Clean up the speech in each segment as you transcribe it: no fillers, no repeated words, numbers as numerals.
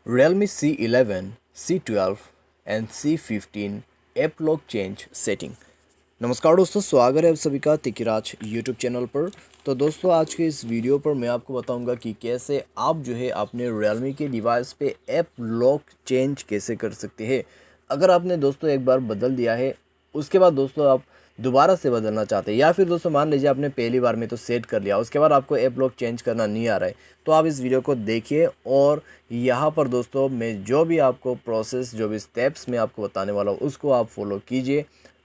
Realme C11, C12 and C15 app lock change setting. नमस्कार दोस्तों, स्वागत है आप सभी का तिकिराज यूट्यूब चैनल पर। तो दोस्तों आज के इस वीडियो पर मैं आपको बताऊंगा कि कैसे आप जो है अपने Realme के डिवाइस पे ऐप लॉक चेंज कैसे कर सकते हैं। अगर आपने दोस्तों एक बार बदल दिया है, उसके बाद दोस्तों आप दोबारा से बदलना चाहते हैं, या फिर दोस्तों मान लीजिए आपने पहली बार में तो सेट कर लिया, उसके बाद आपको ऐप लॉक चेंज करना नहीं आ रहा है, तो आप इस वीडियो को देखिए। और यहाँ पर दोस्तों मैं जो भी आपको प्रोसेस, जो भी स्टेप्स मैं आपको बताने वाला हूँ, उसको आप फॉलो कीजिए।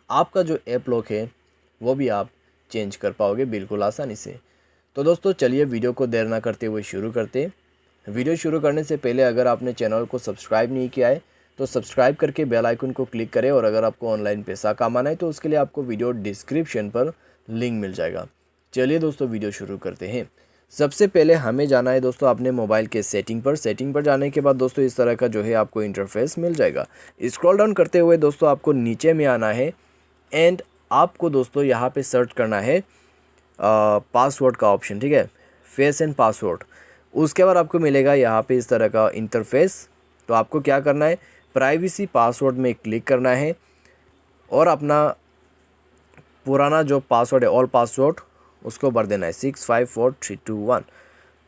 आपका जो ऐप लॉक है वो भी आप चेंज कर पाओगे बिल्कुल आसानी से। तो दोस्तों चलिए वीडियो को देर ना करते हुए शुरू करते हैं। वीडियो शुरू करने से पहले अगर आपने चैनल को सब्सक्राइब नहीं किया है तो सब्सक्राइब करके बेल आइकन को क्लिक करें। और अगर आपको ऑनलाइन पैसा कमाना है तो उसके लिए आपको वीडियो डिस्क्रिप्शन पर लिंक मिल जाएगा। चलिए दोस्तों वीडियो शुरू करते हैं। सबसे पहले हमें जाना है दोस्तों अपने मोबाइल के सेटिंग पर जाने के बाद दोस्तों इस तरह का जो है आपको इंटरफेस मिल जाएगा। स्क्रॉल डाउन करते हुए दोस्तों आपको नीचे में आना है एंड आपको दोस्तों यहाँ पे सर्च करना है पासवर्ड का ऑप्शन, ठीक है, फेस एंड पासवर्ड। उसके बाद आपको मिलेगा यहाँ पे इस तरह का इंटरफेस। तो आपको क्या करना है, प्राइवेसी पासवर्ड में क्लिक करना है और अपना पुराना जो पासवर्ड है ऑल पासवर्ड उसको भर देना है 654321।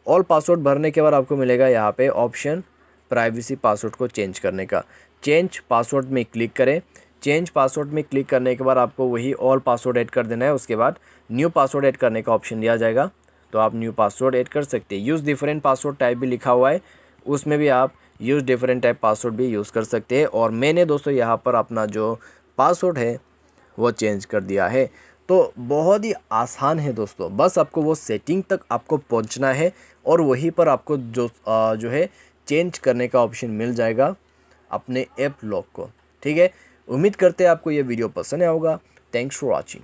ऑल पासवर्ड भरने के बाद आपको मिलेगा यहाँ पे ऑप्शन प्राइवेसी पासवर्ड को चेंज करने का। चेंज पासवर्ड में क्लिक करें। चेंज पासवर्ड में क्लिक करने के बाद आपको वही ऑल पासवर्ड ऐड कर देना है। उसके बाद न्यू पासवर्ड ऐड करने का ऑप्शन दिया जाएगा, तो आप न्यू पासवर्ड ऐड कर सकते हैं। यूज़ डिफरेंट पासवर्ड टाइप भी लिखा हुआ है, उसमें भी आप यूज़ डिफरेंट टाइप पासवर्ड भी यूज़ कर सकते हैं। और मैंने दोस्तों यहाँ पर अपना जो पासवर्ड है वो चेंज कर दिया है। तो बहुत ही आसान है दोस्तों, बस आपको वो सेटिंग तक आपको पहुंचना है और वहीं पर आपको जो है चेंज करने का ऑप्शन मिल जाएगा अपने ऐप लॉक को। ठीक है, उम्मीद करते हैं आपको ये वीडियो पसंद आया होगा। Thanks for watching.